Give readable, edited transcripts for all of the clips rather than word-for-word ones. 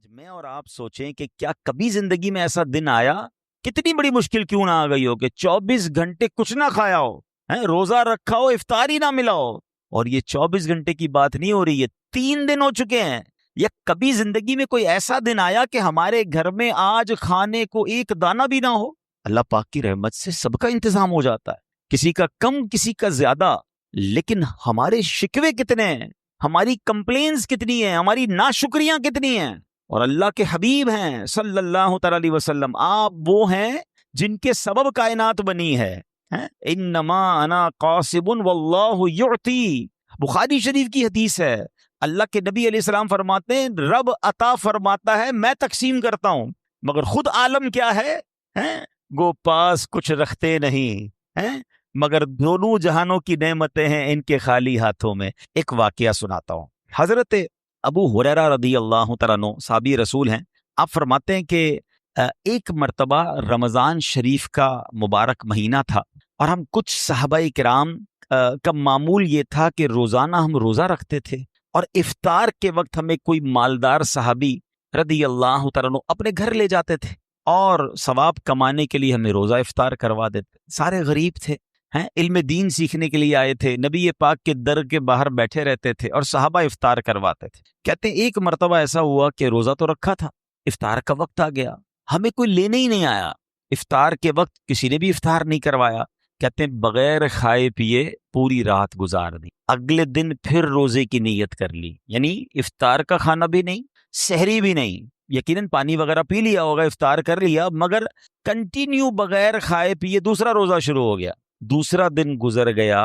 आज मैं और आप सोचें कि क्या कभी जिंदगी में ऐसा दिन आया, कितनी बड़ी मुश्किल क्यों ना आ गई हो, कि 24 घंटे कुछ ना खाया हो, है रोजा रखा हो, इफ्तारी ना मिला हो। और ये 24 घंटे की बात नहीं हो रही है, 3 दिन हो चुके हैं। या कभी जिंदगी में कोई ऐसा दिन आया कि हमारे घर में आज खाने को एक दाना भी ना हो। अल्लाह पाक की रहमत से सबका इंतजाम हो जाता है, किसी का कम किसी का ज्यादा। लेकिन हमारे शिकवे कितने हैं, हमारी कंप्लेन्स कितनी हैं, हमारी नाशुक्रियां कितनी हैं। और अल्लाह के हबीब हैं सल्लल्लाहु अलैहि वसल्लम, आप वो हैं जिनके सबब कायनात बनी है। इन्नमा अना कासिबुन वल्लाहु युअती, बुखारी शरीफ की हदीस है। अल्लाह के नबी अलैहिस्सलाम फरमाते हैं, रब अता फरमाता है, मैं तकसीम करता हूं, मगर खुद आलम क्या है? गो पास कुछ रखते नहीं है, मगर दोनों जहानों की नेमतें हैं इनके खाली हाथों में। एक वाकया सुनाता हूं। हजरत अबू हुरैरा रदी अल्लाह तआला अन्हु साहबी रसूल हैं। आप फरमाते हैं कि एक मर्तबा रमज़ान शरीफ का मुबारक महीना था, और हम कुछ सहाबाए किराम का मामूल ये था कि रोज़ाना हम रोज़ा रखते थे, और इफ्तार के वक्त हमें कोई मालदार सहाबी रदी अल्लाह तआला अन्हु अपने घर ले जाते थे, और सवाब कमाने के लिए हमें रोज़ा इफ्तार करवा देते। सारे गरीब थे, हैं इल्म दीन सीखने के लिए आए थे, नबी पाक के दर के बाहर बैठे रहते थे और सहाबा इफ्तार करवाते थे। कहते हैं एक मर्तबा ऐसा हुआ कि रोजा तो रखा था, इफ्तार का वक्त आ गया, हमें कोई लेने ही नहीं आया। इफ्तार के वक्त किसी ने भी इफ्तार नहीं करवाया। कहते हैं बगैर खाए पिए पूरी रात गुजार दी। अगले दिन फिर रोजे की नीयत कर ली, यानी इफ्तार का खाना भी नहीं, सहरी भी नहीं, यकीनन पानी वगैरह पी लिया होगा, इफ्तार कर लिया, मगर कंटिन्यू बगैर खाए पिए दूसरा रोजा शुरू हो गया। दूसरा दिन गुजर गया,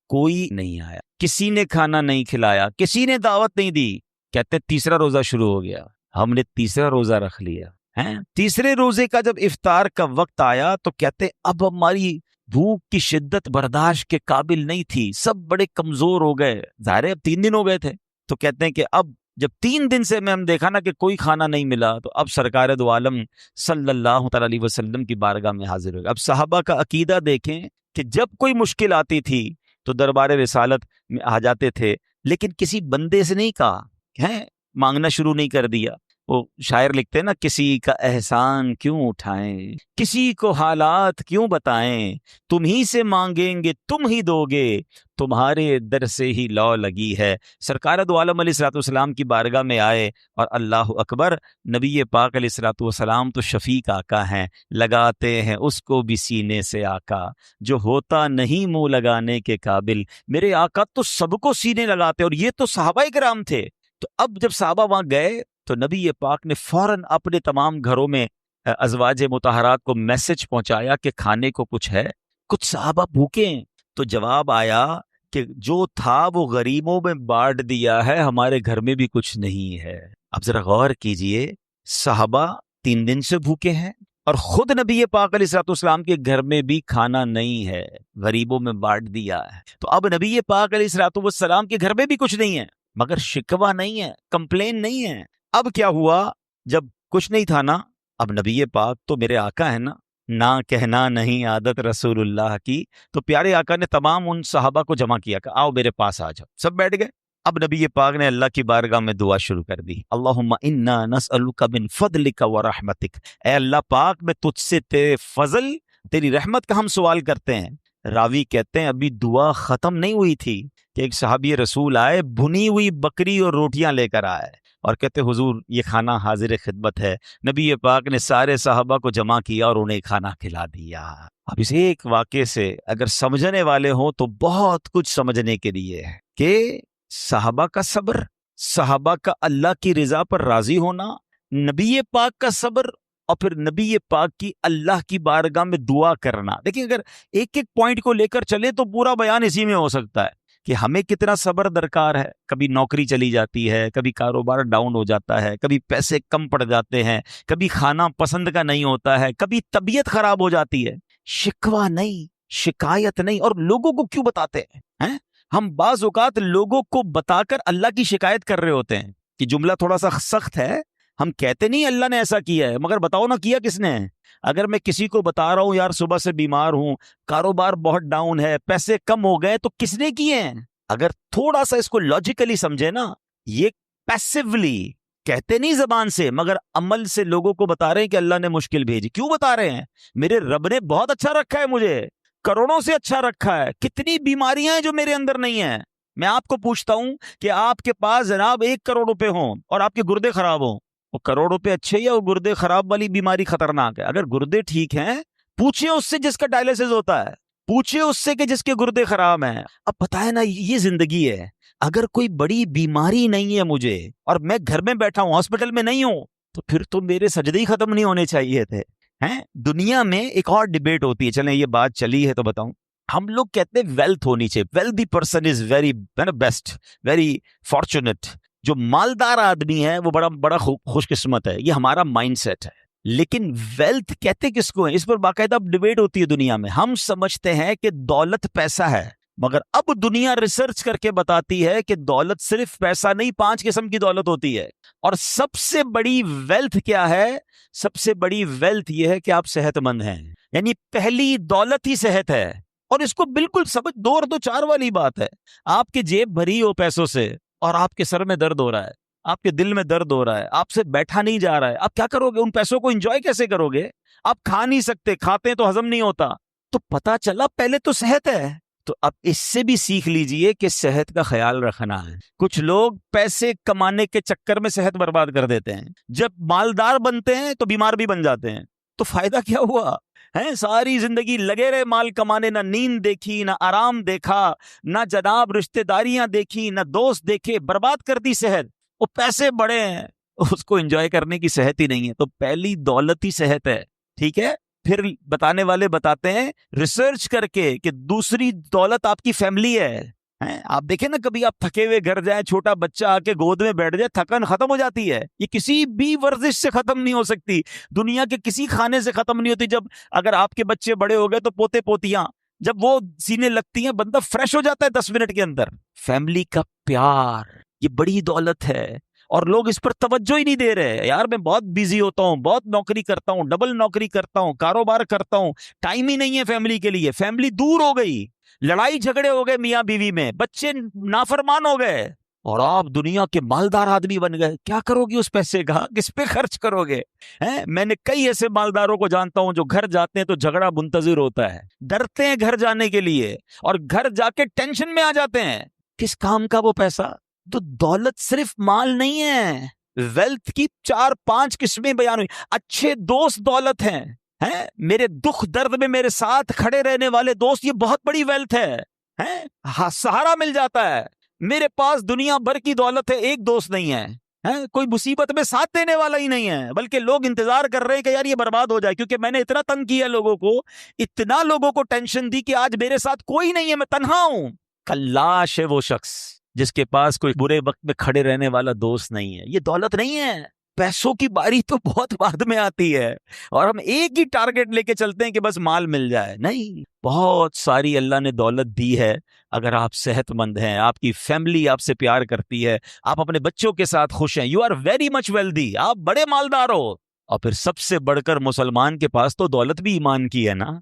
कोई नहीं आया, किसी ने खाना नहीं खिलाया, किसी ने दावत नहीं दी। कहते तीसरा रोजा शुरू हो गया, हमने तीसरा रोजा रख लिया है। तीसरे रोजे का जब इफ्तार का वक्त आया तो कहते अब हमारी भूख की शिद्दत बर्दाश्त के काबिल नहीं थी, सब बड़े कमजोर हो गए, जाहिर है अब 3 दिन हो गए थे। तो कहते हैं कि अब जब 3 दिन से हम देखा ना कि कोई खाना नहीं मिला, तो अब सरकार दो आलम सल्लल्लाहु अलैहि वसल्लम की बारगाह में हाजिर हो गए। अब सहाबा का अकीदा देखें कि जब कोई मुश्किल आती थी तो दरबार रिसालत में आ जाते थे, लेकिन किसी बंदे से नहीं कहा है, मांगना शुरू नहीं कर दिया। वो शायर लिखते हैं ना, किसी का एहसान क्यों उठाएं, किसी को हालात क्यों बताएं, तुम ही से मांगेंगे तुम ही दोगे, तुम्हारे दर से ही लौ लगी है। सरकार दो आलम अलैहिस्सलाम की बारगाह में आए और अल्लाह अकबर, नबी पाक अलैहिस्सलाम तो शफीक आका हैं, लगाते हैं उसको भी सीने से आका, जो होता नहीं मुंह लगाने के काबिल, मेरे आका तो सबको सीने लगाते। और ये तो सहाबाए किराम थे। तो अब जब सहाबा वहां गए तो नबी पाक ने फौरन अपने तमाम घरों में अज़वाज मुतहरात को मैसेज पहुंचाया कि खाने को कुछ है, कुछ सहाबा भूखे हैं। तो जवाब आया कि जो था वो गरीबों में बांट दिया है, हमारे घर में भी कुछ नहीं है। अब जरा गौर कीजिए, सहाबा 3 दिन से भूखे हैं और खुद नबी पाक अलैहिस्सलाम के घर में भी खाना नहीं है, गरीबों में बांट दिया है। तो अब नबी पाक अलैहिस्सलाम के घर में भी कुछ नहीं है, मगर शिकवा नहीं है, कंप्लेन नहीं है। अब क्या हुआ, जब कुछ नहीं था ना, अब नबी पाक तो मेरे आका है ना कहना नहीं आदत रसूलुल्लाह की। तो प्यारे आका ने तमाम उन सहाबा को जमा किया कि आओ मेरे पास आ जाओ। सब बैठ गए। अब नबी पाक ने अल्लाह की बारगाह में दुआ शुरू कर दी, अल्लाहुम्मा इन्ना नसअलुका मिन फदलिका व रहमतिक, ऐ अल्लाह पाक मैं तुझसे तेरे फजल तेरी रहमत का हम सवाल करते हैं। रावी कहते हैं अभी दुआ खत्म नहीं हुई थी कि एक सहाबी रसूल आए, भुनी हुई बकरी और रोटियां लेकर आए और कहते हुजूर ये खाना हाजिर खिदमत है। नबी पाक ने सारे साहबा को जमा किया और उन्हें खाना खिला दिया। अब इस एक वाक़े से अगर समझने वाले हों तो बहुत कुछ समझने के लिए है कि साहबा का सब्र, साहबा का अल्लाह की रिजा पर राजी होना, नबी पाक का सब्र, और फिर नबी पाक की अल्लाह की बारगाह में दुआ करना। देखिए अगर एक एक पॉइंट को लेकर चले तो पूरा बयान इसी में हो सकता है कि हमें कितना सब्र दरकार है। कभी नौकरी चली जाती है, कभी कारोबार डाउन हो जाता है, कभी पैसे कम पड़ जाते हैं, कभी खाना पसंद का नहीं होता है, कभी तबीयत खराब हो जाती है। शिकवा नहीं, शिकायत नहीं। और लोगों को क्यों बताते हैं? हम बाज़ औक़ात लोगों को बताकर अल्लाह की शिकायत कर रहे होते हैं कि जुमला थोड़ा सा सख्त है, हम कहते नहीं अल्लाह ने ऐसा किया है, मगर बताओ ना किया किसने है। अगर मैं किसी को बता रहा हूं यार सुबह से बीमार हूं, कारोबार बहुत डाउन है, पैसे कम हो गए, तो किसने किए हैं? अगर थोड़ा सा इसको लॉजिकली समझे ना, ये पैसिवली कहते नहीं जबान से, मगर अमल से लोगों को बता रहे हैं कि अल्लाह ने मुश्किल भेजी। क्यों बता रहे हैं? मेरे रब ने बहुत अच्छा रखा है, मुझे करोड़ों से अच्छा रखा है। कितनी बीमारियां हैं जो मेरे अंदर नहीं है। मैं आपको पूछता हूं कि आपके पास जनाब 1 करोड़ रुपए हों और आपके गुर्दे खराब हों, वो करोड़ रुपए अच्छे या वो गुर्दे खराब वाली बीमारी खतरनाक है? अगर गुर्दे ठीक हैं, पूछिए उससे जिसका डायलिसिस होता है, पूछिए उससे कि जिसके गुर्दे खराब हैं। अब पता है ना, ये जिंदगी है। अगर कोई बड़ी बीमारी नहीं है मुझे और मैं घर में बैठा हूं, हॉस्पिटल में नहीं हूं, तो फिर तो मेरे सजदे ही खत्म नहीं होने चाहिए थे। हैं? दुनिया में एक और डिबेट होती है, चलें ये बात चली है तो बताऊं। हम लोग कहते हैं वेल्थ होनी चाहिए, wealthy person is very best, very fortunate. जो मालदार आदमी है वो बड़ा बड़ा खुशकिस्मत है, ये हमारा माइंडसेट है। लेकिन वेल्थ कहते किसको है, इस पर बाकायदा अब डिबेट होती है दुनिया में। हम समझते हैं कि दौलत पैसा है, मगर अब दुनिया रिसर्च करके बताती है कि दौलत सिर्फ पैसा नहीं, 5 किस्म की दौलत होती है। और सबसे बड़ी वेल्थ क्या है? सबसे बड़ी वेल्थ यह है कि आप सेहतमंद हैं। यानी पहली दौलत ही सेहत है। और इसको बिल्कुल समझ, 2 और 2 4 वाली बात है। आपकी जेब भरी हो पैसों से और आपके सर में दर्द हो रहा है, आपके दिल में दर्द हो रहा है, आपसे बैठा नहीं जा रहा है, आप क्या करोगे? उन पैसों को एंजॉय कैसे करोगे? आप खा नहीं सकते, खाते तो हजम नहीं होता। तो पता चला पहले तो सेहत है। तो अब इससे भी सीख लीजिए कि सेहत का ख्याल रखना है। कुछ लोग पैसे कमाने के चक्कर में सेहत बर्बाद कर देते हैं, जब मालदार बनते हैं तो बीमार भी बन जाते हैं। तो फायदा क्या हुआ है? सारी जिंदगी लगे रहे माल कमाने, ना नींद देखी, ना आराम देखा, ना जनाब रिश्तेदारियां देखी, ना दोस्त देखे, बर्बाद कर दी सेहत। वो पैसे बड़े हैं, उसको एंजॉय करने की सेहत ही नहीं है। तो पहली दौलत ही सेहत है, ठीक है? फिर बताने वाले बताते हैं रिसर्च करके कि दूसरी दौलत आपकी फैमिली है। आप देखें ना, कभी आप थके हुए घर जाए, छोटा बच्चा आके गोद में बैठ जाए, थकन खत्म हो जाती है। ये किसी भी वर्जिश से खत्म नहीं हो सकती, दुनिया के किसी खाने से खत्म नहीं होती। जब अगर आपके बच्चे बड़े हो गए तो पोते पोतियां जब वो सीने लगती हैं, बंदा फ्रेश हो जाता है 10 मिनट के अंदर। फैमिली का प्यार ये बड़ी दौलत है, और लोग इस पर तवज्जो ही नहीं दे रहे। यार मैं बहुत बिजी होता हूँ, बहुत नौकरी करता हूँ, डबल नौकरी करता हूँ, कारोबार करता हूँ, टाइम ही नहीं है फैमिली के लिए। फैमिली दूर हो गई, लड़ाई झगड़े हो गए मियाँ बीवी में, बच्चे नाफरमान हो गए, और आप दुनिया के मालदार आदमी बन गए। क्या करोगे उस पैसे का? किस पे खर्च करोगे? मैंने कई ऐसे मालदारों को जानता हूं जो घर जाते हैं तो झगड़ा मुंतजिर होता है, डरते हैं घर जाने के लिए, और घर जाके टेंशन में आ जाते हैं। किस काम का वो पैसा? तो दौलत सिर्फ माल नहीं है, वेल्थ की 4-5 किस्में बयान हुई। अच्छे दोस्त दौलत हैं, मेरे दुख दर्द में मेरे साथ खड़े रहने वाले दोस्त, ये बहुत बड़ी वेल्थ है। हाँ, सहारा मिल जाता है। मेरे पास दुनिया भर की दौलत है, एक दोस्त नहीं है, कोई मुसीबत में साथ देने वाला ही नहीं है, बल्कि लोग इंतजार कर रहे हैं कि यार ये बर्बाद हो जाए, क्योंकि मैंने इतना तंग किया लोगों को, इतना लोगों को टेंशन दी कि आज मेरे साथ कोई नहीं है, मैं तन्हा हूं। कल्लाश है वो शख्स जिसके पास कोई बुरे वक्त में खड़े रहने वाला दोस्त नहीं है। ये दौलत नहीं है। पैसों की बारी तो बहुत बाद में आती है, और हम एक ही टारगेट लेके चलते हैं कि बस माल मिल जाए। नहीं, बहुत सारी अल्लाह ने दौलत दी है। अगर आप सेहतमंद हैं, आपकी फैमिली आपसे प्यार करती है, आप अपने बच्चों के साथ खुश हैं, you are very much wealthy, आप बड़े मालदार हो। और फिर सबसे बढ़कर मुसलमान के पास तो दौलत भी ईमान की है ना।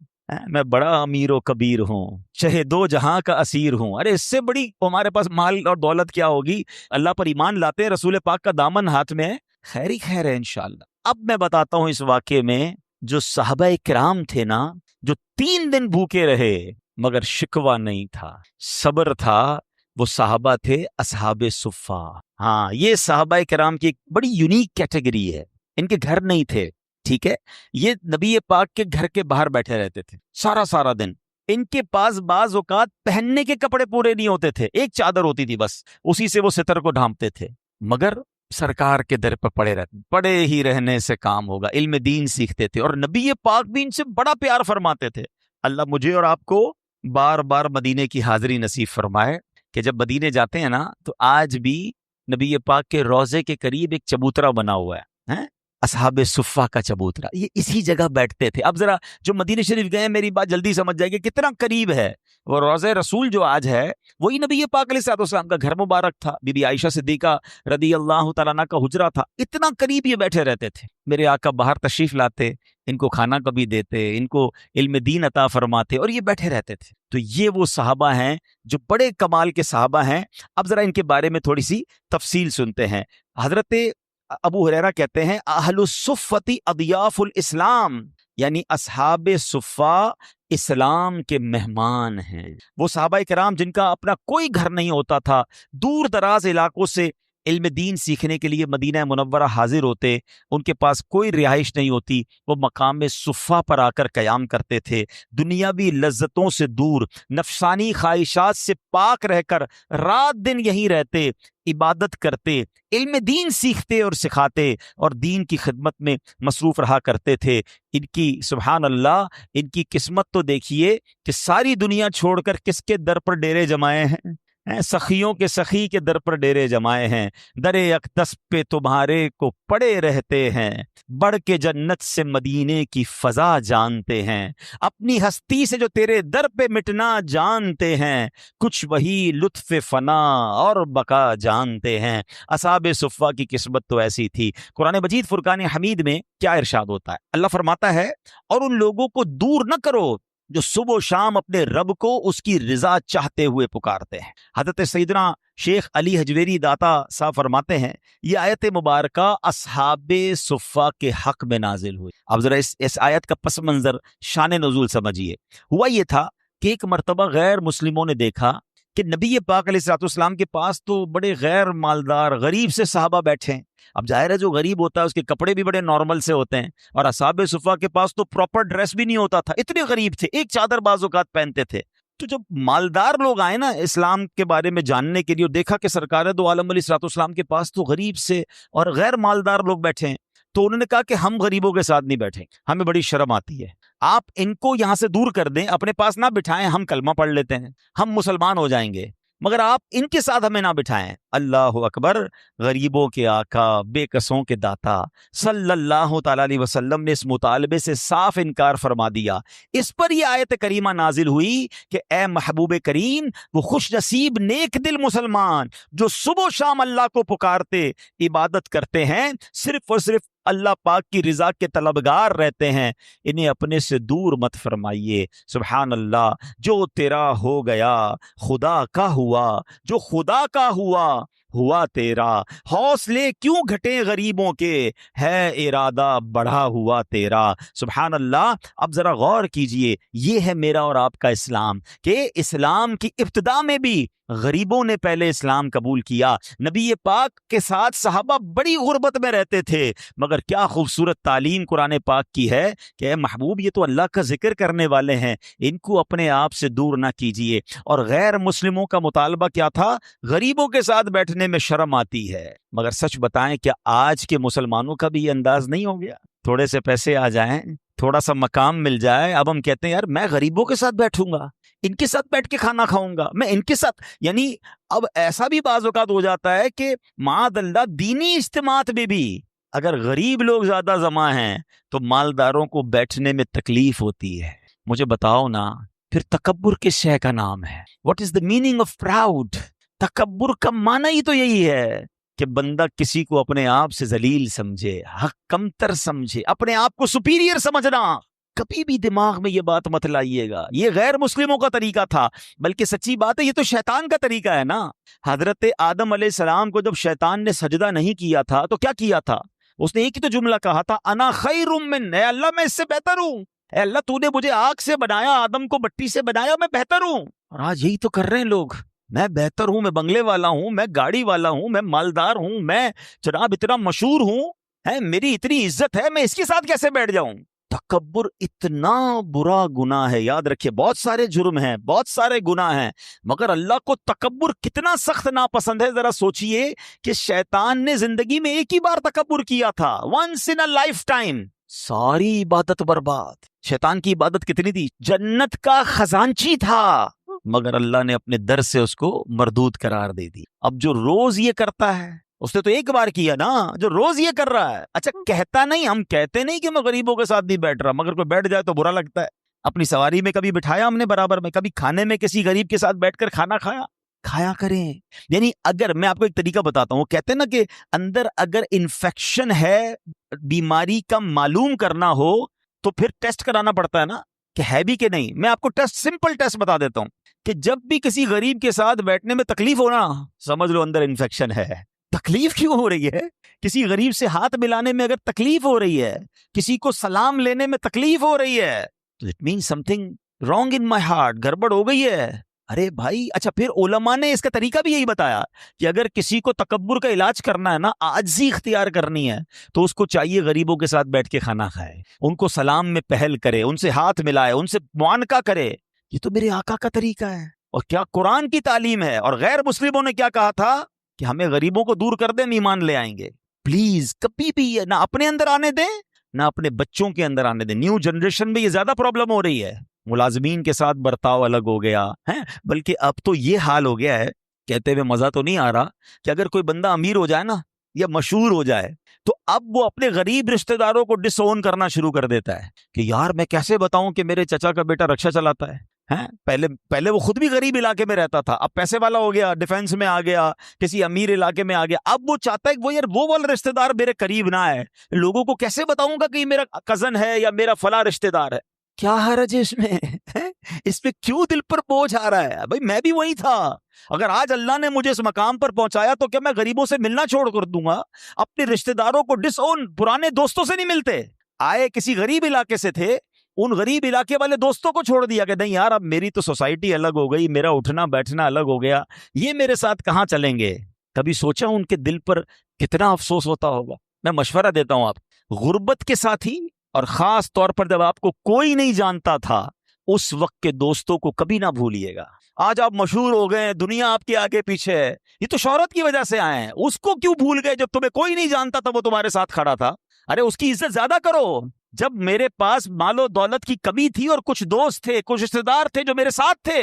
मैं बड़ा अमीर व कबीर हूँ, चाहे 2 जहां का असीर हूँ। अरे इससे बड़ी हमारे पास माल और दौलत क्या होगी? अल्लाह पर ईमान लाते हैं, रसूल पाक का दामन हाथ में है, खैर ही खैर है इंशाल्लाह। अब मैं बताता हूं इस वाक्य में, जो सहाबा किराम थे ना, जो 3 दिन भूखे रहे मगर शिकवा नहीं था, सब्र था, वो सहाबा थे असहाबे सुफ़ा। हाँ, ये सहाबा किराम की एक बड़ी यूनिक कैटेगरी है। इनके घर नहीं थे, ठीक है? ये नबी पाक के घर के बाहर बैठे रहते थे सारा सारा दिन। इनके पास बाज औकात पहनने के कपड़े पूरे नहीं होते थे, एक चादर होती थी बस, उसी से वो सितर को ढांपते थे। मगर सरकार के दर पर पड़े रहते, पड़े ही रहने से काम होगा, इल्म दीन सीखते थे, और नबी पाक भी इनसे बड़ा प्यार फरमाते थे। अल्लाह मुझे और आपको बार बार मदीने की हाजिरी नसीब फरमाए, कि जब मदीने जाते हैं ना, तो आज भी नबी पाक के रोजे के करीब एक चबूतरा बना हुआ है, असहाबे सुफ़ा का चबूतरा। ये इसी जगह बैठते थे। अब जरा जो मदीने शरीफ गए, मेरी बात जल्दी समझ जाएगी कितना करीब है। वो रोज़े रसूल जो आज है, वही नबी पाक अलैहिस्सलाम का घर मुबारक था, बीबी आयशा सिद्दीका रदी अल्लाह तआला अन्हा का हुजरा था। इतना करीब ये बैठे रहते थे। मेरे आका बाहर तशरीफ लाते, इनको खाना कभी देते, इनको इल्म दीन अता फरमाते, और ये बैठे रहते थे। तो ये वो सहाबा हैं जो बड़े कमाल के सहाबा हैं। अब जरा इनके बारे में थोड़ी सी तफसील सुनते हैं। हजरत अबू हुरैरा कहते हैं अहलुस्सुफ़्फ़ती अदियाफुल इस्लाम, यानी असहाबे सुफ़्फ़ा इस्लाम के मेहमान हैं। वो सहाबा किराम जिनका अपना कोई घर नहीं होता था, दूर दराज इलाकों से इल्म दीन सीखने के लिए मदीना मुनव्वरा हाजिर होते, उनके पास कोई रिहाइश नहीं होती, वो मकाम सुफ़्फ़ा पर आकर क़याम करते थे। दुनियावी लज्जतों से दूर, नफसानी ख्वाहिशात से पाक रहकर रात दिन यहीं रहते, इबादत करते, इल्म दीन सीखते और सिखाते और दीन की खिदमत में मसरूफ़ रहा करते थे। इनकी सुभान अल्लाह, इनकी किस्मत तो देखिए कि सारी दुनिया छोड़कर किसके दर पर डेरे जमाए हैं? सखियों के सखी के दर पर डेरे जमाए हैं। दरे अक़दस पे तुम्हारे को पड़े रहते हैं, बढ़ के जन्नत से मदीने की फ़ज़ा जानते हैं। अपनी हस्ती से जो तेरे दर पे मिटना जानते हैं, कुछ वही लुत्फ़ फ़ना और बका जानते हैं। असहाबे सुफ़्फ़ा की किस्मत तो ऐसी थी। कुरान मजीद फुरकान हमीद में क्या इरशाद होता है? अल्लाह फरमाता है, और उन लोगों को दूर न करो जो सुबह शाम अपने रब को उसकी रिजा चाहते हुए पुकारते हैं। हज़रत सैयदना शेख अली हजवेरी दाता साहब फरमाते हैं, ये आयत मुबारका असहाबे सुफ़्फ़ा के हक में नाजिल हुई। अब जरा इस आयत का पस मंजर, शान नुज़ूल समझिए। हुआ ये था कि एक मरतबा गैर मुस्लिमों ने देखा कि नबी पाक अलैहिस्सलाम के पास तो बड़े गैर मालदार गरीब से सहाबा बैठे हैं। अब जाहिर है जो गरीब होता है उसके कपड़े भी बड़े नॉर्मल से होते हैं, और असहाबे सुफ़्फ़ा के पास तो प्रॉपर ड्रेस भी नहीं होता था, इतने गरीब थे, एक चादर बाज़ औक़ात पहनते थे। तो जब मालदार लोग आए ना इस्लाम के बारे में जानने के लिए, और देखा कि सरकार दो आलम अलैहिस्सलाम के पास तो गरीब से और गैर मालदार लोग बैठे हैं, तो उन्होंने कहा कि हम गरीबों के साथ नहीं बैठेंगे, हमें बड़ी शर्म आती है, आप इनको यहां से दूर कर दें, अपने पास ना बिठाएं, हम कलमा पढ़ लेते हैं, हम मुसलमान हो जाएंगे, मगर आप इनके साथ हमें ना बिठाएं। अल्लाह अकबर, गरीबों के आका, बेकसों के दाता सल्लल्लाहु तआला अलैहि वसल्लम ने इस मुतालबे से साफ इनकार फरमा दिया। इस पर यह आयत करीमा नाजिल हुई कि ए महबूब करीम, वो खुश नसीब नेक दिल मुसलमान जो सुबह शाम अल्लाह को पुकारते, इबादत करते हैं, सिर्फ और सिर्फ अल्लाह पाक की रिजा के तलबगार रहते हैं, इन्हें अपने से दूर मत फरमाइए। सुभान अल्लाह, जो तेरा हो गया खुदा का हुआ, जो खुदा का हुआ तेरा, हौसले क्यों घटे गरीबों के, है इरादा बढ़ा हुआ तेरा। सुभान अल्लाह। अब जरा गौर कीजिए, ये है मेरा और आपका इस्लाम, कि इस्लाम की इब्तिदा में भी गरीबों ने पहले इस्लाम कबूल किया। नबी पाक के साथ सहाबा बड़ी गुर्बत में रहते थे, मगर क्या खूबसूरत तालीम कुरान पाक की है कि महबूब, ये तो अल्लाह का जिक्र करने वाले हैं, इनको अपने आप से दूर ना कीजिए। और गैर मुस्लिमों का मुतालबा क्या था? गरीबों के साथ बैठने में शर्म आती है। मगर सच बताएं, क्या आज के मुसलमानों का भी ये अंदाज नहीं हो गया? थोड़े से पैसे आ जाएं, थोड़ा सा मकाम मिल जाए, अब हम कहते हैं यार मैं गरीबों के साथ बैठूंगा, इनके साथ बैठ के खाना खाऊंगा, मैं इनके साथ। यानी अब ऐसा भी बाज़ औक़ात हो जाता है कि माअल्लाह दीनी इज्तिमात में भी अगर गरीब लोग ज्यादा जमा हैं तो मालदारों को बैठने में तकलीफ होती है। मुझे बताओ ना, फिर तकब्बुर किस शय का नाम है? What is the meaning of proud? तकब्बुर का माना ही तो यही है कि बंदा किसी को अपने आप से जलील समझे, हक कमतर समझे, अपने आप को सुपीरियर समझना। कभी भी दिमाग में ये बात मत लाइएगा, ये गैर मुस्लिमों का तरीका था, बल्कि सच्ची बात है ये तो शैतान का तरीका है ना। हजरत आदम अलैहिस्सलाम को जब शैतान ने सजदा नहीं किया था तो क्या किया था? उसने एक ही तो जुमला कहा था, अना खैरुम मिन, अल्लाह मैं इससे बेहतर हूं, अल्लाह तूने मुझे आग से बनाया, आदम को मिट्टी से बनाया, मैं बेहतर हूं। और आज यही तो कर रहे हैं लोग, मैं बेहतर हूं, मैं बंगले वाला हूं, मैं गाड़ी वाला हूं, मैं मालदार हूं, मैं जनाब इतना मशहूर हूं, है मेरी इतनी इज्जत है, मैं इसके साथ कैसे बैठ जाऊं? तकब्बुर इतना बुरा गुनाह है। याद रखिए, बहुत सारे जुर्म हैं, बहुत सारे गुनाह हैं, मगर अल्लाह को तकब्बुर कितना सख्त नापसंद है। जरा सोचिए कि शैतान ने जिंदगी में एक ही बार तकब्बुर किया था, once in a life time, सारी इबादत बर्बाद। शैतान की इबादत कितनी थी? जन्नत का खजांची था, मगर अल्लाह ने अपने दर से उसको मरदूद करार दे दी। अब जो रोज ये करता है, उसने तो एक बार किया ना, जो रोज ये कर रहा है, अच्छा कहता नहीं, हम कहते नहीं कि मैं गरीबों के साथ नहीं बैठ रहा, मगर कोई बैठ जाए तो बुरा लगता है। अपनी सवारी में कभी बिठाया हमने बराबर में? कभी खाने में किसी गरीब के साथ बैठकर खाना खाया? खाया करें। यानी अगर मैं आपको एक तरीका बताता हूं, कहते हैं ना कि अंदर अगर इन्फेक्शन है, बीमारी का मालूम करना हो तो फिर टेस्ट कराना पड़ता है ना कि है भी कि नहीं। मैं आपको टेस्ट, सिंपल टेस्ट बता देता हूं कि जब भी किसी गरीब के साथ बैठने में तकलीफ हो ना, समझ लो अंदर इन्फेक्शन है। तकलीफ क्यों हो रही है? किसी गरीब से हाथ मिलाने में अगर तकलीफ हो रही है, किसी को सलाम लेने में तकलीफ हो रही है, तो it mean something wrong in my heart, गड़बड़ हो गई है। अरे भाई, अच्छा फिर उलमा ने इसका तरीका भी यही बताया कि अगर किसी को तकब्बुर का इलाज करना है ना, आजिज़ी इख्तियार करनी है, तो उसको चाहिए गरीबों के साथ बैठ के खाना खाए, उनको सलाम में पहल करे, उनसे हाथ मिलाए, उनसे मुआनका करे। ये तो मेरे आका का तरीका है और क्या कुरान की तालीम है। और गैर मुस्लिमों ने क्या कहा था कि हमें गरीबों को दूर कर दे, हम ईमान ले आएंगे। प्लीज कभी भी ये ना अपने अंदर आने दें, ना अपने बच्चों के अंदर आने दें। न्यू जनरेशन में ये ज्यादा प्रॉब्लम हो रही है। मुलाजमीन के साथ बर्ताव अलग हो गया है, बल्कि अब तो ये हाल हो गया है, कहते हुए मजा तो नहीं आ रहा, कि अगर कोई बंदा अमीर हो जाए ना या मशहूर हो जाए, तो अब वो अपने गरीब रिश्तेदारों को डिसओन करना शुरू कर देता है कि यार मैं कैसे बताऊं कि मेरे चचा का बेटा रक्षा चलाता है। हैं, पहले पहले वो खुद भी गरीब इलाके में रहता था, अब पैसे वाला हो गया, डिफेंस में आ गया, किसी अमीर इलाके में आ गया। अब वो चाहता है कि वो यार वो वाला रिश्तेदार मेरे करीब ना है, लोगों को कैसे बताऊंगा कि मेरा कजन है या मेरा फला रिश्तेदार है। क्या हरज है इसमें? इसमें क्यों दिल पर बोझ आ रहा है? भाई मैं भी वही था। अगर आज अल्लाह ने मुझे इस मकाम पर पहुंचाया तो क्या मैं गरीबों से मिलना छोड़ कर दूंगा? अपने रिश्तेदारों को डिसओन, पुराने दोस्तों से नहीं मिलते, आए किसी गरीब इलाके से थे, उन गरीब इलाके वाले दोस्तों को छोड़ दिया कि नहीं यार अब मेरी तो सोसाइटी अलग हो गई, मेरा उठना बैठना अलग हो गया, ये मेरे साथ कहां चलेंगे? कभी सोचा उनके दिल पर कितना अफसोस होता होगा? मैं मशवरा देता हूं, आप गुर्बत के साथी और खास तौर पर जब आपको कोई नहीं जानता था उस वक्त के दोस्तों को कभी ना भूलिएगा। आज आप मशहूर हो गए, दुनिया आपके आगे पीछे है, ये तो शोहरत की वजह से आए हैं। उसको क्यों भूल गए जब तुम्हें कोई नहीं जानता था, वो तुम्हारे साथ खड़ा था? अरे उसकी इज्जत ज्यादा करो। जब मेरे पास मालो दौलत की कमी थी और कुछ दोस्त थे, कुछ रिश्तेदार थे जो मेरे साथ थे,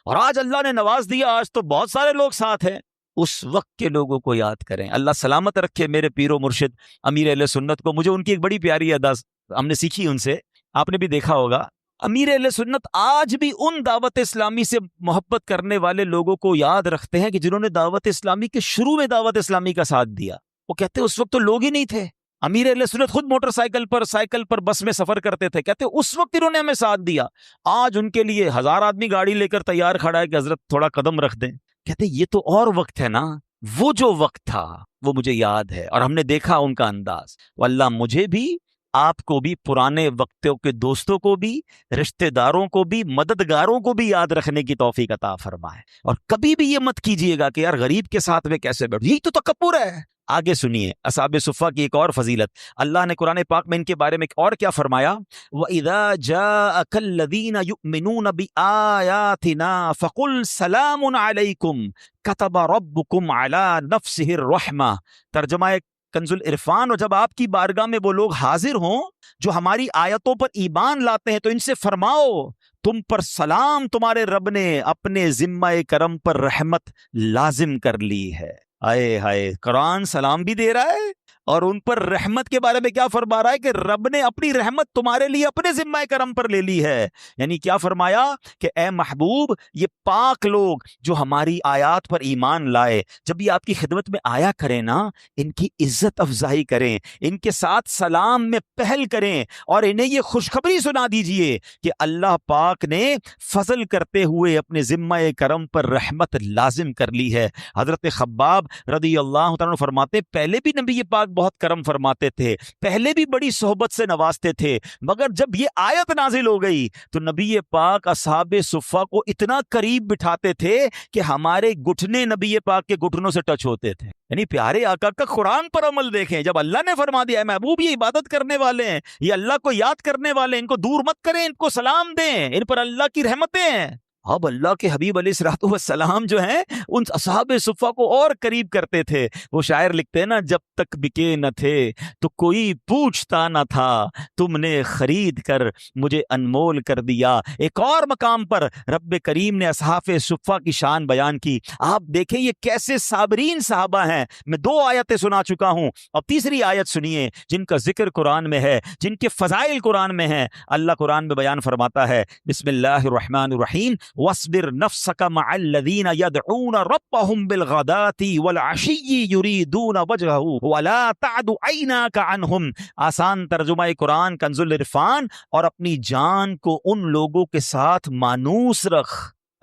और आज अल्लाह ने नवाज दिया, आज तो बहुत सारे लोग साथ हैं। उस वक्त के लोगों को याद करें। अल्लाह सलामत रखे मेरे पीरो मुर्शिद अमीर अहले सुन्नत को। मुझे उनकी एक बड़ी प्यारी अदा हमने सीखी उनसे, आपने भी देखा होगा। अमीर अहले सुन्नत आज भी उन दावत इस्लामी से मोहब्बत करने वाले लोगों को याद रखते हैं कि जिन्होंने दावत इस्लामी के शुरू में दावत इस्लामी का साथ दिया। वो कहते उस वक्त तो लोग ही नहीं थे। अमीर अहले सुन्नत खुद मोटरसाइकिल पर, साइकिल पर, बस में सफर करते थे, कहते उस वक्त इन्होंने हमें साथ दिया। आज उनके लिए 1000 आदमी गाड़ी लेकर तैयार खड़ा है कि हजरत थोड़ा कदम रख दें। कहते ये तो और वक्त है ना, वो जो वक्त था वो मुझे याद है और हमने देखा उनका अंदाज। अल्लाह मुझे भी, आपको भी, पुराने वक्तों के दोस्तों को भी, रिश्तेदारों को भी, मददगारों को भी याद रखने की तौफीक अता फरमाए। और कभी भी ये मत कीजिएगा कि यार गरीब के साथ में कैसे बैठूं, यही तो तकब्बुर है। आगे सुनिए असहाबे सुफ़ा की एक और फजीलत। अल्लाह ने कुरान पाक में इनके बारे में और क्या फरमाया? वइज़ा जाअकल्लज़ीना युमिनूना बिआयातिना फ़कुल सलामुन अलैकुम कतब रब्बुकुम अला नफ्सिहिर रहमा। तर्जुमा कंजुल इरफान। और जब आपकी बारगाह में वो लोग हाजिर हों जो हमारी आयतों पर ईमान लाते हैं, तो इनसे फरमाओ तुम पर सलाम, तुम्हारे रब ने अपने जिम्मा करम पर रहमत लाजिम कर ली है। आए हाय, कुरान सलाम भी दे रहा है और उन पर रहमत के बारे में क्या फरमा रहा है कि रब ने अपनी रहमत तुम्हारे लिए अपने जिम्मा करम पर ले ली है। यानी क्या फरमाया कि ए महबूब, ये पाक लोग जो हमारी आयात पर ईमान लाए, जब ये आपकी खिदमत में आया करें ना, इनकी इज्जत अफजाई करें, इनके साथ सलाम में पहल करें और इन्हें ये खुशखबरी सुना दीजिए कि अल्लाह पाक ने फजल करते हुए अपने जिम्मा करम पर रहमत लाजिम कर ली है। हजरत खब्बाब रदी अल्लाह तआला फरमाते, पहले भी नबी पाक बहुत करम फरमाते थे, पहले भी बड़ी सोहबत से नवाजते थे, मगर जब ये आयत नाजिल हो गई तो नबी पाक असहाबे सुफ़ा को इतना करीब बिठाते थे कि हमारे घुटने नबी पाक के घुटनों से टच होते थे। यानी प्यारे आका का कुरान पर अमल देखें। जब अल्लाह ने फरमा दिया है महबूब ये इबादत करने वाले हैं, ये अल्लाह को याद करने वाले, इनको दूर मत करें, इनको सलाम दें, इन पर अल्लाह की रहमतें हैं। अब अल्लाह के हबीब अलैहिस्सलातु वस्सलाम जो हैं उन असहाबे सुफ़ा को और करीब करते थे। वो शायर लिखते हैं ना, जब तक बिके न थे तो कोई पूछता न था, तुमने खरीद कर मुझे अनमोल कर दिया। एक और मकाम पर रब्बे करीम ने असहाबे सुफ़ा की शान बयान की। आप देखें ये कैसे साबरीन सहाबा हैं। मैं 2 आयतें सुना चुका हूं, अब तीसरी आयत सुनिए जिनका जिक्र कुरान में है, जिनके फजाइल कुरान में है। अल्लाह कुरान में बयान फरमाता है, बिस्मिल्लाहिर्रहमानिर्रहीम, वस्बिर नफ्सका मअल्लज़ीना यदऊना रब्बहुम बिलगदाती वलअशिय्यि युरीदूना वजहहु वला तअदु ऐनाका अन्हुम। आसान तर्जुमा कुरान कंजुल इरफान। और अपनी जान को उन लोगों के साथ मानूस रख,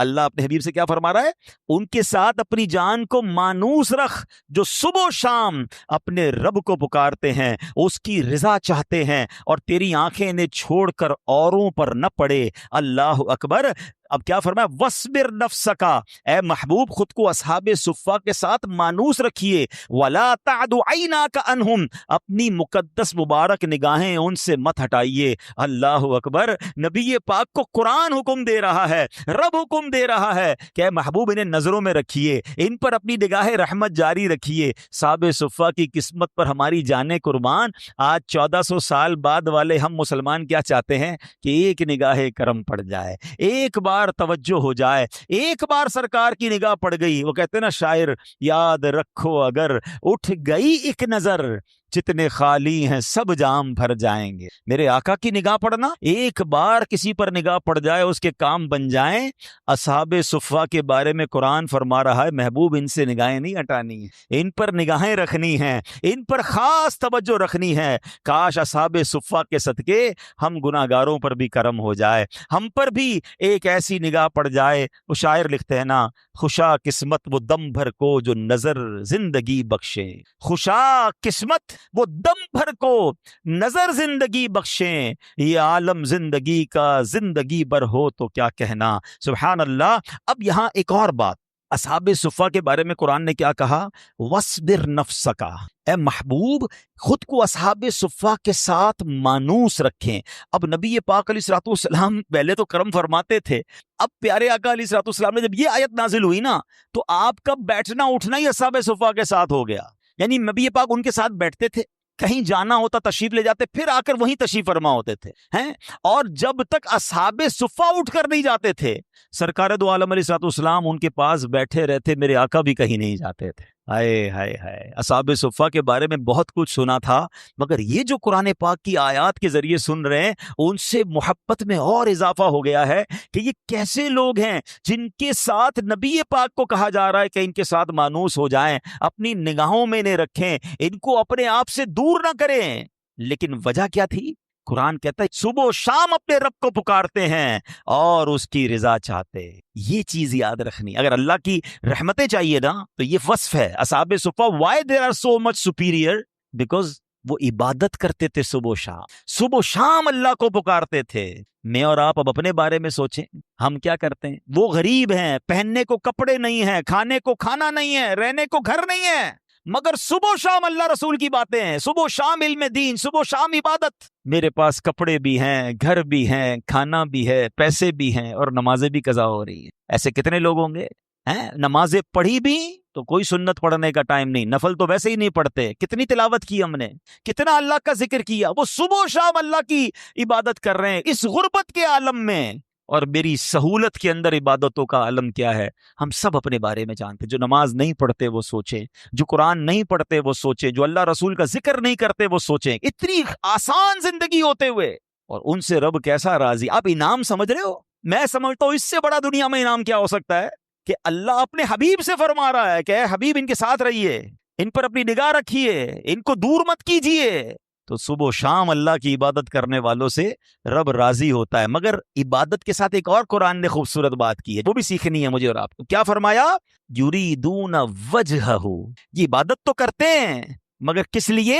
अल्लाह अपने हबीब से क्या फरमा रहा है? उनके साथ अपनी जान को मानूस रख, जो सुबह शाम अपने रब को पुकारते हैं, उसकी रिजा चाहते हैं और तेरी आंखें इन्हें छोड़कर औरों पर न पड़े। अल्लाह अकबर। अब क्या फरमाया? वस्बिर नफ्सका, ए महबूब खुद को असहाबे सुफ़ा के साथ मानूस रखिए। वला तादु ऐनाका अनहुम, अपनी मुकद्दस मुबारक निगाहें उनसे मत हटाइए। अल्लाह अकबर। नबी पाक को कुरान हुक्म दे रहा है, रब हुक्म दे रहा है कि ए महबूब इन्हें नजरों में रखिए, इन पर अपनी निगाहें रहमत जारी रखिए। साहबे सुफ़ा की किस्मत पर हमारी जाने कुर्बान। आज 1400 साल बाद वाले हम मुसलमान क्या चाहते हैं कि एक निगाह करम पड़ जाए, एक बार तवज्जो हो जाए, एक बार सरकार की निगाह पड़ गई। वो कहते हैं ना शायर, याद रखो अगर उठ गई एक नजर, जितने खाली हैं सब जाम भर जाएंगे। मेरे आका की निगाह पड़ना, एक बार किसी पर निगाह पड़ जाए उसके काम बन जाएं। असहाबे सुफ़ा के बारे में कुरान फरमा रहा है, महबूब इनसे निगाहें नहीं हटानी है, इन पर निगाहें रखनी हैं, इन पर खास तवज्जो रखनी है। काश असहाबे सुफ़ा के सदके हम गुनाहगारों पर भी करम हो जाए, हम पर भी एक ऐसी निगाह पड़ जाए। वो शायर लिखते हैं ना, खुशा किस्मत वो दम भर को जो नजर जिंदगी बख्शे, खुशा किस्मत वो दम भर को नजर जिंदगी बख्शें, ये आलम जिंदगी का जिंदगी भर हो तो क्या कहना। सुभान अल्लाह। अब यहां एक और बात, असहाबे सुफ़ा के बारे में कुरान ने क्या कहा? वस्बिर नफ्सका, ए महबूब खुद को असहाबे सुफ़ा के साथ मानूस रखें। अब नबी पाक अलैहिस्सलाम पहले तो करम फरमाते थे, अब प्यारे आका अलैहिस्सलाम ने जब ये आयत नाजिल हुई ना, तो आपका बैठना उठना ही असहाबे सुफ़ा के साथ हो गया। यानी नबी पाक उनके साथ बैठते थे, कहीं जाना होता तशरीफ ले जाते, फिर आकर वहीं तशरीफ फरमा होते थे, हैं। और जब तक असहाबे सुफ़ा उठकर नहीं जाते थे, सरकार दो आलम अलैहिस्सलाम उनके पास बैठे रहते, मेरे आका भी कहीं नहीं जाते थे। हाय हाय हाय। असहाबे सुफ़ा के बारे में बहुत कुछ सुना था, मगर ये जो कुरान पाक की आयत के जरिए सुन रहे हैं, उनसे मोहब्बत में और इजाफा हो गया है कि ये कैसे लोग हैं जिनके साथ नबी पाक को कहा जा रहा है कि इनके साथ मानूस हो जाएं, अपनी निगाहों में इन्हें रखें, इनको अपने आप से दूर ना करें। लेकिन वजह क्या थी? कुरान कहता है सुबह शाम अपने रब को पुकारते हैं और उसकी रिजा चाहते। ये चीज याद रखनी। अगर अल्लाह की रहमतें चाहिए ना, तो ये वस्फ है असहाबे सुफ़ा। Why they are so much superior? Because वो इबादत करते थे सुबह शाम, सुबह शाम अल्लाह को पुकारते थे। मैं और आप अब अपने बारे में सोचें, हम क्या करते हैं? वो गरीब हैं, पहनने को कपड़े नहीं है, खाने को खाना नहीं है, रहने को घर नहीं है, मगर सुबह शाम अल्लाह रसूल की बातें हैं, सुबह शाम इल्म दीन, सुबह शाम इबादत। मेरे पास कपड़े भी हैं, घर भी हैं, खाना भी है, पैसे भी हैं और नमाजें भी कज़ा हो रही है। ऐसे कितने लोग होंगे हैं? नमाजें पढ़ी भी तो कोई सुन्नत पढ़ने का टाइम नहीं, नफल तो वैसे ही नहीं पढ़ते। कितनी तिलावत की हमने, कितना अल्लाह का जिक्र किया, वो सुबह शाम अल्लाह की इबादत कर रहे हैं इस गुर्बत के आलम में। और मेरी सहूलत के अंदर इबादतों का आलम क्या है, हम सब अपने बारे में जानते। जो नमाज नहीं पढ़ते वो सोचें, जो कुरान नहीं पढ़ते वो सोचें, जो अल्लाह रसूल का जिक्र नहीं करते वो सोचें। इतनी आसान जिंदगी होते हुए और उनसे रब कैसा राजी। आप इनाम समझ रहे हो? मैं समझता हूं इससे बड़ा दुनिया में इनाम क्या हो सकता है कि अल्लाह अपने हबीब से फरमा रहा है कि हबीब इनके साथ रहिए, इन पर अपनी निगाह रखिए, इनको दूर मत कीजिए। तो सुबह शाम अल्लाह की इबादत करने वालों से रब राजी होता है। मगर इबादत के साथ एक और कुरान ने खूबसूरत बात की है, वो भी सीखनी है मुझे और आपको। क्या फरमाया? युरीदून वजहहू, ये इबादत तो करते हैं मगर किस लिए?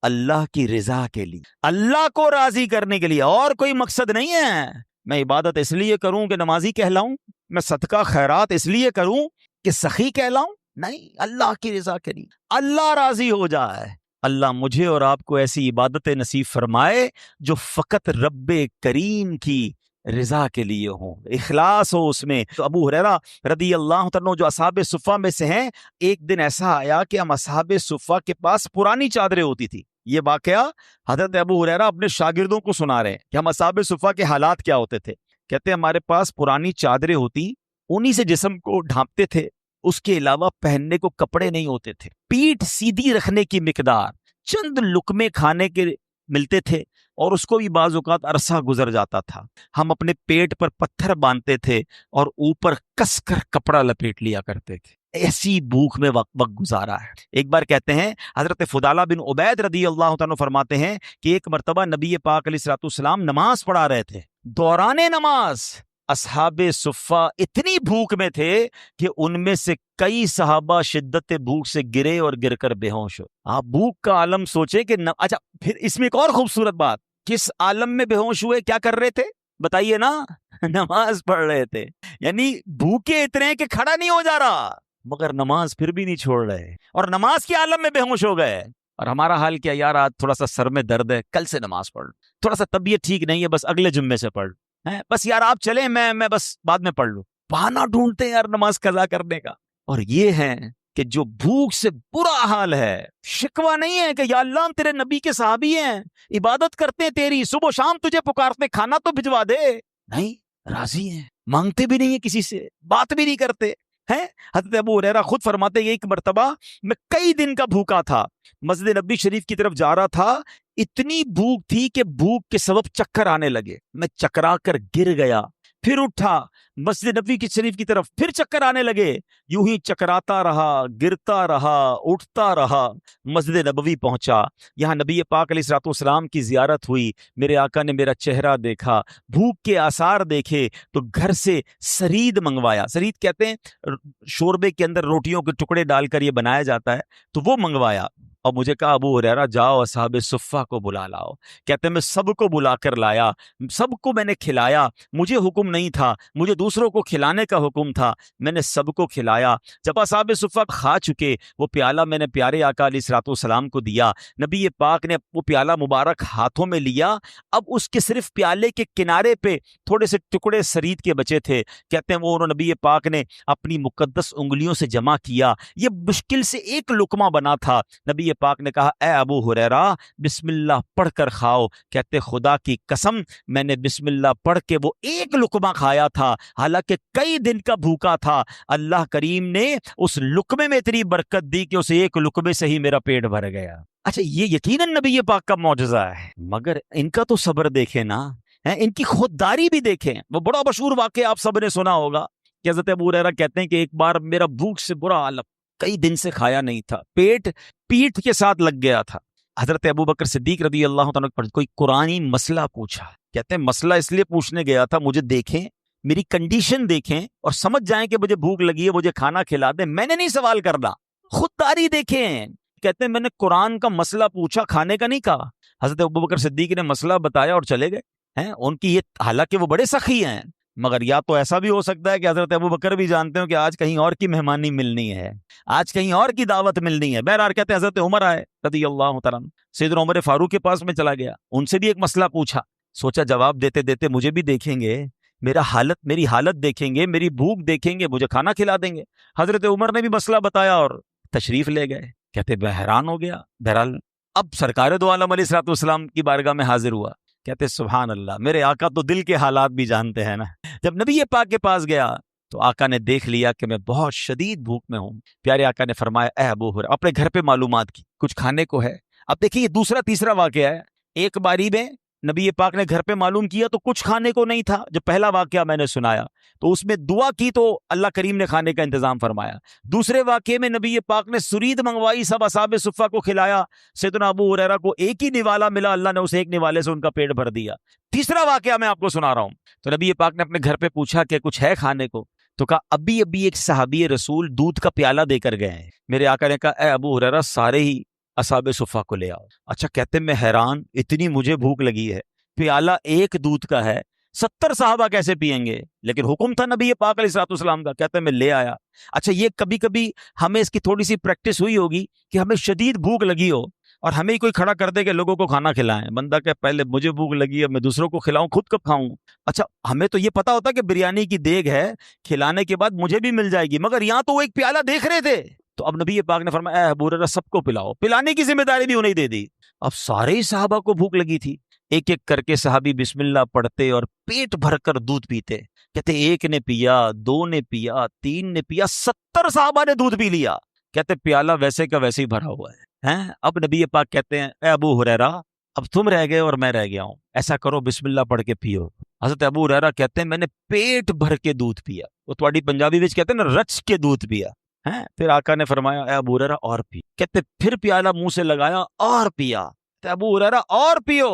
अल्लाह की रिजा के लिए, अल्लाह को राजी करने के लिए, और कोई मकसद नहीं है। मैं इबादत इसलिए करूं कि नमाजी कहलाऊं, मैं सदका खैरात इसलिए करूं कि सखी कहलाऊं, नहीं, अल्लाह की रिजा के लिए, अल्लाह राजी हो जाए। अल्लाह मुझे और आपको ऐसी इबादतें नसीब फरमाए जो फ़कत रब्बे करीम की रिजा के लिए हो, इखलास हो उसमें। तो अबू हुरैरा रदी अल्लाह तआला जो असहाबे सुफ़ा में से हैं, एक दिन ऐसा आया कि हम असहाबे सुफ़ा के पास पुरानी चादरें होती थी। ये वाकया हजरत अबू हुरैरा अपने शागिर्दों को सुना रहे हैं कि हम असहाबे सुफ़ा के हालात क्या होते थे। कहते हैं हमारे पास पुरानी चादरें होती, उन्हीं से जिस्म को ढांपते थे, उसके अलावा पहनने को कपड़े नहीं होते थे। पीठ सीधी रखने की मिकदार, चंद लुकमे खाने के मिलते थे और उसको भी बाज़ औक़ात अरसा गुजर जाता था। हम अपने पेट पर पत्थर बांधते थे और ऊपर कसकर कपड़ा लपेट लिया करते थे। ऐसी भूख में वक्त गुजारा है। एक बार कहते हैं हजरत फुदाला बिन उबैद रदी अल्लाह तआला फरमाते हैं कि एक मरतबा नबी पाक अलैहिस्सलाम नमाज पढ़ा रहे थे। दौराने नमाज असहाबे सुफ़ा इतनी भूख में थे कि उनमें से कई सहाबा शिद्दत भूख से गिरे और गिरकर बेहोश हो। आप भूख का आलम सोचे कि अच्छा, फिर इसमें एक और खूबसूरत बात, किस आलम में बेहोश हुए, क्या कर रहे थे बताइए ना? नमाज पढ़ रहे थे। यानी भूखे इतने हैं कि खड़ा नहीं हो जा रहा, मगर नमाज फिर भी नहीं छोड़ रहे, और नमाज के आलम में बेहोश हो गए। और हमारा हाल क्या यार, आज थोड़ा सा सर में दर्द है, कल से नमाज पढ़, थोड़ा सा तबीयत ठीक नहीं है, बस अगले जुम्मे से पढ़, है बस यार आप चले, मैं बस बाद में पढ़ लूं। बहाना ढूंढते हैं यार नमाज कज़ा करने का। और ये है कि जो भूख से बुरा हाल है, शिकवा नहीं है कि या अल्लाह हम तेरे नबी के सहाबी हैं, इबादत करते हैं तेरी, सुबह शाम तुझे पुकारते, खाना तो भिजवा दे, नहीं राजी हैं, मांगते भी नहीं है किसी से, बात भी नहीं करते हैं। हज़रत अबू हुरैरा खुद फरमाते हैं, एक मर्तबा मैं कई दिन का भूखा था, मस्जिद नबी शरीफ की तरफ जा रहा था, इतनी भूख थी कि भूख के सबब चक्कर आने लगे, मैं चकरा कर गिर गया, फिर उठा, मस्जिद नबी की शरीफ की तरफ, फिर चक्कर आने लगे, यूं ही चकराता रहा, गिरता रहा, उठता रहा, मस्जिद नबवी पहुंचा, यहाँ नबी पाक अलैहिस्सलाम की जियारत हुई, मेरे आका ने मेरा चेहरा देखा, भूख के आसार देखे, तो घर से सरीद मंगवाया। सरीद कहते हैं शोरबे के अंदर रोटियों के टुकड़े डालकर ये बनाया जाता है, तो वो मंगवाया। और मुझे कहा अबू हुरैरा जाओ असहाबे सुफ़ा को बुला लाओ। कहते मैं सबको बुला कर लाया, सबको मैंने खिलाया, मुझे हुक्म नहीं था, मुझे दूसरों को खिलाने का हुक्म था, मैंने सबको खिलाया। जब असहाबे सुफ़ा खा चुके, वो प्याला मैंने प्यारे आका अलैहिस्सलाम को दिया, नबी पाक ने वो प्याला मुबारक हाथों में लिया, अब उसके सिर्फ प्याले के किनारे पे थोड़े से टुकड़े सरीद के बचे थे, कहते हैं वो नबी पाक ने अपनी मुकद्दस उंगलियों से जमा किया, ये मुश्किल से एक लुकमा बना था। नबी पाक ने कहा ए अबू हुरैरा बिस्मिल्लाह पढ़कर खाओ। कहते खुदा की कसम मैंने बिस्मिल्लाह पढ़ के वो एक लुकमा खाया था, हालांकि कई दिन का भूखा था। अल्लाह करीम ने उस लुकमे में इतनी बरकत दी कि उस एक लुकमे से ही मेरा पेट भर गया। अच्छा, ये यकीनन नबी पाक का मौजज़ा है, मगर इनका तो सब्र देखें ना, है इनकी खुददारी भी देखें। वो बड़ा मशहूर वाक़या आप सबने सुना होगा कि हज़रत अबू हुरैरा कहते हैं कि एक बार मेरा भूख से बुरा हाल, कई दिन से खाया नहीं था, पेट पीठ के साथ लग गया था। हजरत अबू बकर सिद्दीक रदी अल्लाह तआला पर कोई कुरानी मसला पूछा, कहते हैं मसला इसलिए पूछने गया था, मुझे देखें, मेरी कंडीशन देखें और समझ जाएं कि मुझे भूख लगी है, मुझे खाना खिला दें, मैंने नहीं सवाल करना, खुददारी देखें। कहते हैं मैंने कुरान का मसला पूछा, खाने का नहीं कहा। हजरत अबू बकर सिद्दीक ने मसला बताया और चले गए हैं। उनकी ये, हालांकि वो बड़े सखी हैं, मगर या तो ऐसा भी हो सकता है कि हजरत अबू बकर भी जानते हो कि आज कहीं और की मेहमानी मिलनी है, आज कहीं और की दावत मिलनी है। बहरहाल कहते हैं हजरत उमर आए रदी अल्लाह तआला, सैयदना उमर फारूक के पास में चला गया, उनसे भी एक मसला पूछा, सोचा जवाब देते देते मुझे भी देखेंगे, मेरी हालत देखेंगे, मेरी भूख देखेंगे, मुझे खाना खिला देंगे। हजरत उमर ने भी मसला बताया और तशरीफ ले गए। कहते मैं हैरान हो गया। बहरहाल अब सरकार दो आलम अलैहिस्सलाम की बारगाह में हाजिर हुआ। कहते सुभान अल्लाह, मेरे आका तो दिल के हालात भी जानते हैं ना। जब नबी पाक के पास गया तो आका ने देख लिया कि मैं बहुत शदीद भूख में हूं। प्यारे आका ने फरमाया ए अबू हुरैरा, अपने घर पे मालूमात की, कुछ खाने को है। अब देखिए ये दूसरा तीसरा वाकया है। एक बारी में नबी पाक ने घर पे मालूम किया तो कुछ खाने को नहीं था। जब पहला वाकया मैंने सुनाया तो उसमें दुआ की तो अल्लाह करीम ने खाने का इंतजाम फरमाया। दूसरे वाकये में नबी पाक ने सुरीद मंगवाई, सब असहाबे सुफ़ा को खिलाया। सैयदना अबू हुरैरा को एक ही निवाला मिला, अल्लाह ने उस एक निवाले से उनका पेट भर दिया। तीसरा वाकया मैं आपको सुना रहा हूं। तो नबी पाक ने अपने घर पे पूछा कि कुछ है खाने को, तो कहा अभी अभी एक सहाबी रसूल दूध का प्याला देकर गए हैं। मेरे आका ने कहा ए अबू हुरैरा सारे ही असहाबे सुफ़ा को ले आओ। अच्छा, कहते मैं हैरान, इतनी मुझे भूख लगी है, प्याला एक दूध का है, 70 साहबा कैसे पिएंगे? लेकिन हुक्म था नबी पाक अलैहिस्सलाम का। कहते मैं ले आया। अच्छा, ये कभी कभी हमें इसकी थोड़ी सी प्रैक्टिस हुई होगी कि हमें शदीद भूख लगी हो और हमें ही कोई खड़ा कर दे कि लोगों को खाना खिलाएं। बंदा कहे पहले मुझे भूख लगी है, मैं दूसरों को खिलाऊं, खुद कब खाऊं? अच्छा, हमें तो ये पता होता कि बिरयानी की देग है, खिलाने के बाद मुझे भी मिल जाएगी, मगर यहाँ तो वो एक प्याला देख रहे थे। तो अब नबी पाक ने फरमाया ए अबू हुरैरा सबको पिलाओ, पिलाने की जिम्मेदारी भी उन्हें दे दी। अब सारे ही साहबा को भूख लगी थी। एक एक करके सहाबी बिस्मिल्लाह पढ़ते और पेट भरकर दूध पीते। कहते एक ने पिया, दो ने पिया, तीन ने पिया, 70 साहबा ने दूध पी लिया। कहते प्याला वैसे का वैसे ही भरा हुआ है। अब नबी पाक कहते हैं ए अबू हुरैरा अब तुम रह गए और मैं रह गया हूं, ऐसा करो बिस्मिल्लाह पढ़ के पियो। हज़रत अबू हुरैरा कहते हैं मैंने पेट भर के दूध पिया। वो तुम्हारी पंजाबी विच कहते हैं ना, रच के दूध पिया है। फिर आका ने फरमाया ए अबू हुरैरा और पी। कहते फिर प्याला मुंह से लगाया और पिया। अबू हुरैरा और पियो।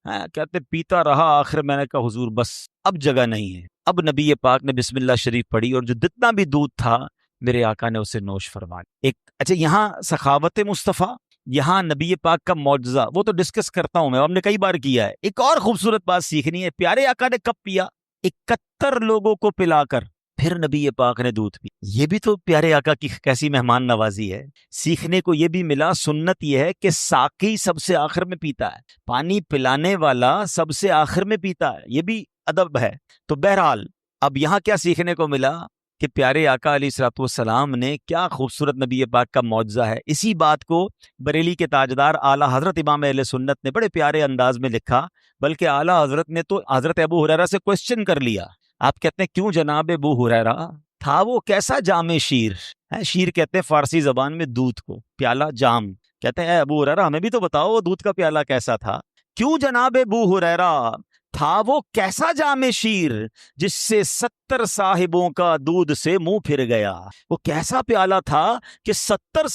हाँ, कहते पीता रहा, आखिर मैंने कहा हुजूर बस अब जगह नहीं है। अब नबी पाक ने बिस्मिल्लाह शरीफ पढ़ी और जो जितना भी दूध था मेरे आका ने उसे नोश फरमाया। एक अच्छा यहाँ सखावत मुस्तफ़ा, यहाँ नबी पाक का मौजज़ा, वो तो डिस्कस करता हूं मैं, हमने कई बार किया है। एक और खूबसूरत बात सीखनी है, प्यारे आका ने कब पिया? 71 लोगों को पिलाकर फिर नबी पाक ने दूध पी। ये भी तो प्यारे आका की कैसी मेहमान नवाजी है। सीखने को ये भी मिला, सुन्नत ये है कि साकी सबसे आखिर में पीता है, पानी पिलाने वाला सबसे आखिर में पीता है, ये भी अदब है। तो बहरहाल अब यहाँ क्या सीखने को मिला कि प्यारे आका अलैहिस्सलाम ने, क्या खूबसूरत नबी पाक का मौजज़ा है। इसी बात को बरेली के ताजदार आला हजरत इमाम अहले सुन्नत ने बड़े प्यारे अंदाज में लिखा, बल्कि आला हजरत ने तो हजरत अबू हुरैरा से क्वेश्चन कर लिया। आप कहते हैं क्यों जनाब अबू हुरैरा, था वो कैसा जामे शीर है? शीर कहते हैं फारसी जबान में दूध को, प्याला जाम। कहते हैं अबू हुरैरा हमें भी तो बताओ वो दूध का प्याला कैसा था। क्यों जनाब अबू हुरैरा, था वो कैसा जामे शीर जिससे 70 साहिबों का दूध से मुंह फिर गया। वो कैसा प्याला था कि 70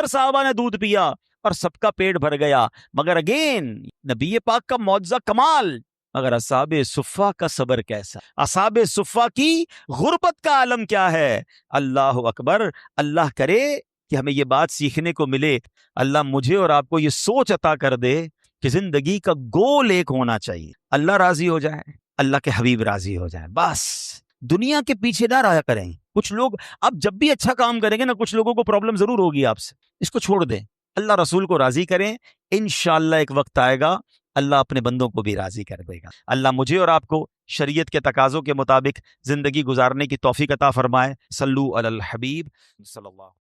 साहबा ने दूध पिया और सबका पेट भर गया। मगर अगेन नबी पाक का मौजज़ा कमाल। मगर असहाबे सुफ़ा का सबर कैसा, असहाबे सुफ़ा की गुर्बत का आलम क्या है। अल्लाह अकबर। अल्लाह करे कि हमें ये बात सीखने को मिले। अल्लाह मुझे और आपको ये सोच अता कर दे कि जिंदगी का गोल एक होना चाहिए, अल्लाह राजी हो जाए, अल्लाह के हबीब राजी हो जाए, बस। दुनिया के पीछे ना रहा करें। कुछ लोग अब जब भी अच्छा काम करेंगे ना, कुछ लोगों को प्रॉब्लम जरूर होगी आपसे, इसको छोड़ दें, अल्लाह रसूल को राजी करें। इंशाअल्लाह एक वक्त आएगा अल्लाह अपने बंदों को भी राजी कर देगा। अल्लाह मुझे और आपको शरीयत के तकाजों के मुताबिक जिंदगी गुजारने की तौफीक अता फरमाए। सल्लू अलल हबीब सल्लल्लाहु